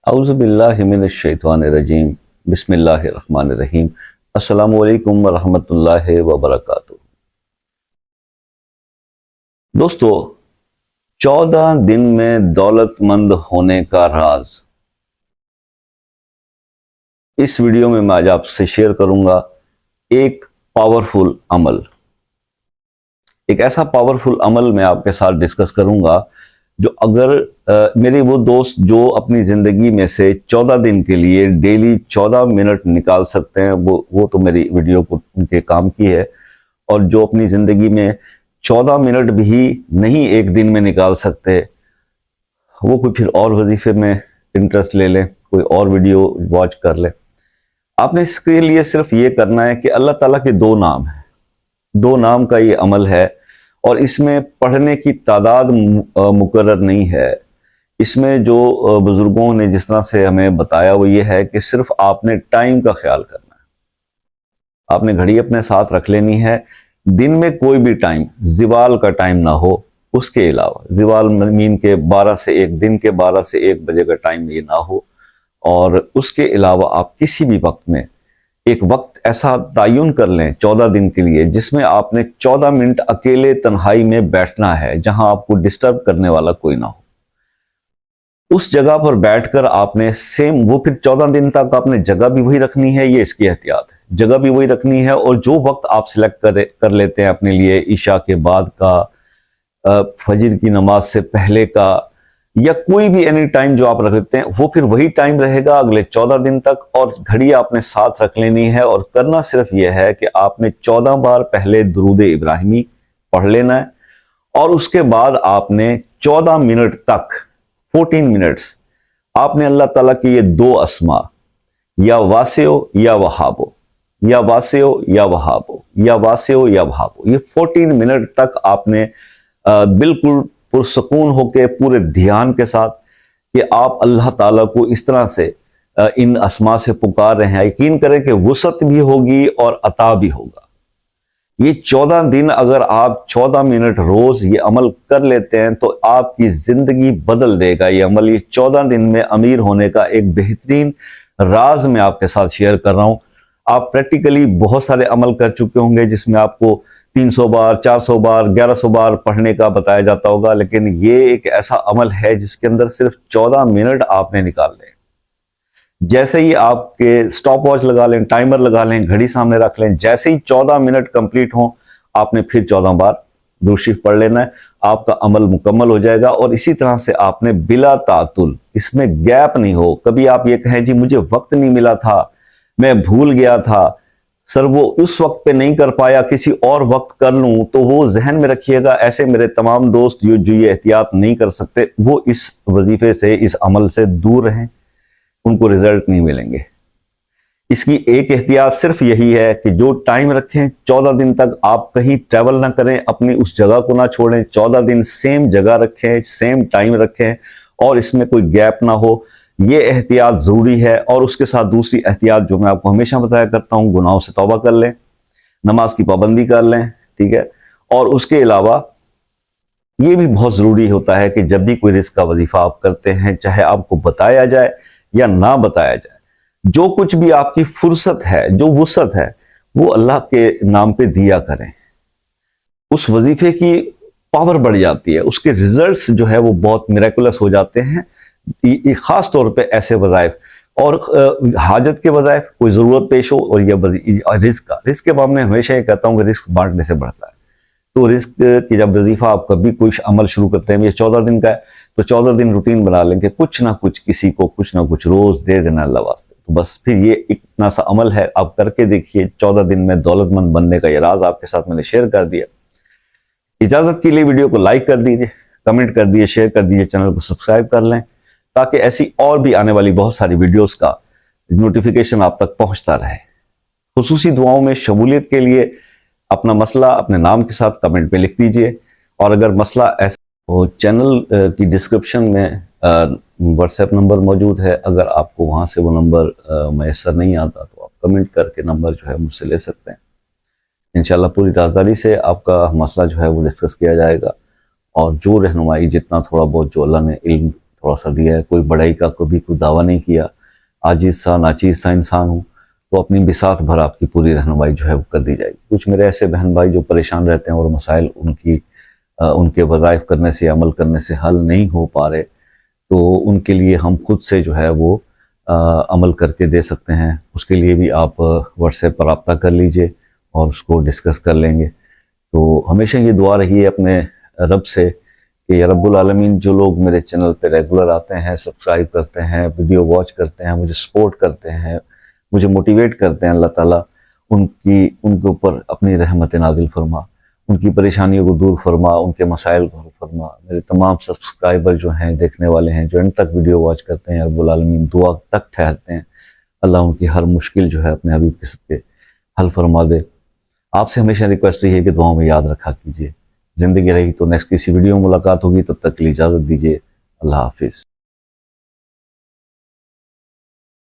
औज़ुबिल्लाहि मिनश्शैतानिर्रजीम बिस्मिल्लाहिर्रहमानिर्रहीम अस्सलामु अलैकुम वरहमतुल्लाहि वबरकातुहू। दोस्तों, 14 दिन में दौलतमंद होने का राज इस वीडियो में मैं आज आपसे शेयर करूंगा। एक पावरफुल अमल, एक ऐसा पावरफुल अमल मैं आपके साथ डिस्कस करूंगा जो अगर मेरे वो दोस्त जो अपनी ज़िंदगी में से 14 दिन के लिए डेली 14 मिनट निकाल सकते हैं, वो तो मेरी वीडियो को उनके काम की है। और जो अपनी ज़िंदगी में 14 मिनट भी नहीं एक दिन में निकाल सकते, वो कोई फिर और वजीफे में इंटरेस्ट ले लें, कोई और वीडियो वॉच कर लें। आपने इसके लिए सिर्फ ये करना है कि अल्लाह ताला के दो नाम हैं, दो नाम का ये अमल है। और इसमें पढ़ने की तादाद मुकर्रर नहीं है। इसमें जो बुजुर्गों ने जिस तरह से हमें बताया वो ये है कि सिर्फ आपने टाइम का ख्याल करना है। आपने घड़ी अपने साथ रख लेनी है। दिन में कोई भी टाइम, ज़िवाल का टाइम ना हो, उसके अलावा ज़िवाल मीन के 12 से 1, दिन के 12 से 1 बजे का टाइम ये ना हो। और उसके अलावा आप किसी भी वक्त में एक वक्त ऐसा तयन कर लें 14 दिन के लिए, जिसमें आपने 14 मिनट अकेले तन्हाई में बैठना है, जहां आपको डिस्टर्ब करने वाला कोई ना हो। उस जगह पर बैठकर आपने सेम वो फिर 14 दिन तक आपने जगह भी वही रखनी है। ये इसकी एहतियात है, जगह भी वही रखनी है। और जो वक्त आप सिलेक्ट कर लेते हैं अपने लिए, ईशा के बाद का, फजर की नमाज से पहले का, या कोई भी एनी टाइम जो आप रख लेते हैं, वो फिर वही टाइम रहेगा अगले 14 दिन तक। और घड़ी आपने साथ रख लेनी है। और करना सिर्फ यह है कि आपने 14 बार पहले दुरूद इब्राहिमी पढ़ लेना है। और उसके बाद आपने 14 मिनट तक, 14 मिनट्स, आपने अल्लाह ताला के ये दो अस्मा, या वासियो या वहाबो, या वासियो या वहाबो, या वासियो या वहाबो, ये 14 मिनट तक आपने बिल्कुल पुरसकून होके पूरे ध्यान के साथ कि आप अल्लाह ताला को इस तरह से इन अस्मा से पुकार रहे हैं, यकीन करें कि वुसअत भी होगी और अता भी होगा। ये 14 दिन अगर आप 14 मिनट रोज ये अमल कर लेते हैं तो आपकी जिंदगी बदल देगा ये अमल। ये 14 दिन में अमीर होने का एक बेहतरीन राज मैं आपके साथ शेयर कर रहा हूं। आप प्रैक्टिकली बहुत सारे अमल कर चुके होंगे जिसमें आपको 300 बार, 400 बार, 1100 बार पढ़ने का बताया जाता होगा, लेकिन ये एक ऐसा अमल है जिसके अंदर सिर्फ 14 मिनट आपने निकालने। जैसे ही आपके स्टॉप वॉच लगा लें, टाइमर लगा लें, घड़ी सामने रख लें, जैसे ही 14 मिनट कंप्लीट हो, आपने फिर 14 बार दुरूद शरीफ पढ़ लेना है। आपका अमल मुकम्मल हो जाएगा। और इसी तरह से आपने बिला तातुल, इसमें गैप नहीं हो। कभी आप ये कहें जी मुझे वक्त नहीं मिला था, मैं भूल गया था, सर वो उस वक्त पे नहीं कर पाया, किसी और वक्त कर लूं, तो वो जहन में रखिएगा। ऐसे मेरे तमाम दोस्त जो ये एहतियात नहीं कर सकते, वो इस वजीफे से, इस अमल से दूर रहें, उनको रिजल्ट नहीं मिलेंगे। इसकी एक एहतियात सिर्फ यही है कि जो टाइम रखें, 14 दिन तक आप कहीं ट्रैवल ना करें, अपनी उस जगह को ना छोड़ें। 14 दिन सेम जगह रखें, सेम टाइम रखें, और इसमें कोई गैप ना हो। ये एहतियात ज़रूरी है। और उसके साथ दूसरी एहतियात जो मैं आपको हमेशा बताया करता हूँ, गुनाहों से तौबा कर लें, नमाज की पाबंदी कर लें, ठीक है। और उसके अलावा ये भी बहुत ज़रूरी होता है कि जब भी कोई रिस्क का वजीफा आप करते हैं, चाहे आपको बताया जाए या ना बताया जाए, जो कुछ भी आपकी फुर्सत है, जो वुसअत है, वो अल्लाह के नाम पे दिया करें। उस वजीफे की पावर बढ़ जाती है, उसके रिजल्ट्स जो है वो बहुत मिरेकुलस हो जाते हैं। खास तौर पे ऐसे वज़ाइफ और हाजत के वज़ाइफ, कोई ज़रूरत पेश हो, और यह रिस्क के मामले में हमेशा ये कहता हूँ कि रिस्क बांटने से बढ़ता है। तो रिस्क की जब वजीफा आप कभी कोई अमल शुरू करते हैं, ये 14 दिन का है, तो 14 दिन रूटीन बना लें कि कुछ ना कुछ, किसी को कुछ ना कुछ रोज दे देना अल्लाह वास्ते। तो बस फिर ये इतना सा अमल है, आप करके देखिए। 14 दिन में दौलतमंद बनने का ये राज आपके साथ मैंने शेयर कर दिया। इजाजत के लिए वीडियो को लाइक कर दीजिए, कमेंट कर दीजिए, शेयर कर दीजिए, चैनल को सब्सक्राइब कर लें, ताकि ऐसी और भी आने वाली बहुत सारी वीडियोस का नोटिफिकेशन आप तक पहुंचता रहे। खुसूसी दुआओं में शमूलियत के लिए अपना मसला अपने नाम के साथ कमेंट पे लिख दीजिए। और अगर मसला ऐसा हो, चैनल की डिस्क्रिप्शन में व्हाट्सएप नंबर मौजूद है। अगर आपको वहाँ से वो नंबर मैसर नहीं आता तो आप कमेंट करके नंबर जो है मुझसे ले सकते हैं। इंशाल्लाह पूरी राजदारी से आपका मसला जो है वो डिस्कस किया जाएगा। और जो रहनुमाई, जितना थोड़ा बहुत जो अल्लाह ने इल्म थोड़ा सा दिया है। कोई बड़ाई का कभी कोई दावा नहीं किया। आजिज़ सा नाचीज़ सा इंसान हूँ, तो अपनी बिसात भर आपकी पूरी रहनुमाई जो है वो कर दी जाएगी। कुछ मेरे ऐसे बहन भाई जो परेशान रहते हैं और मसाइल उनके वज़ाइफ करने से, अमल करने से हल नहीं हो पा रहे, तो उनके लिए हम खुद से जो है वो अमल करके दे सकते हैं। उसके लिए भी आप व्हाट्सएप पर रब्ता कर लीजिए और उसको डिस्कस कर लेंगे। तो हमेशा ये दुआ रही है अपने रब से कि या रब्बुल आलमीन, जो लोग मेरे चैनल पे रेगुलर आते हैं, सब्सक्राइब करते हैं, वीडियो वॉच करते हैं, मुझे सपोर्ट करते हैं, मुझे मोटिवेट करते हैं, अल्लाह ताला उनके ऊपर अपनी रहमत नाजिल फरमा, उनकी परेशानियों को दूर फरमा, उनके मसाइल को हल फरमा। मेरे तमाम सब्सक्राइबर जो हैं, देखने वाले हैं, जो एंड तक वीडियो वॉच करते हैं, रब्बुल आलमीन दुआ तक ठहरते हैं, अल्लाह उनकी हर मुश्किल जो है अपने हबीब के सदके हल फरमा दे। आपसे हमेशा रिक्वेस्ट रही है कि दुआओं में याद रखा कीजिए। ज़िंदगी रही तो नेक्स्ट किसी वीडियो में मुलाकात होगी, तब तक के लिए इजाज़त दीजिए। अल्लाह हाफिज़।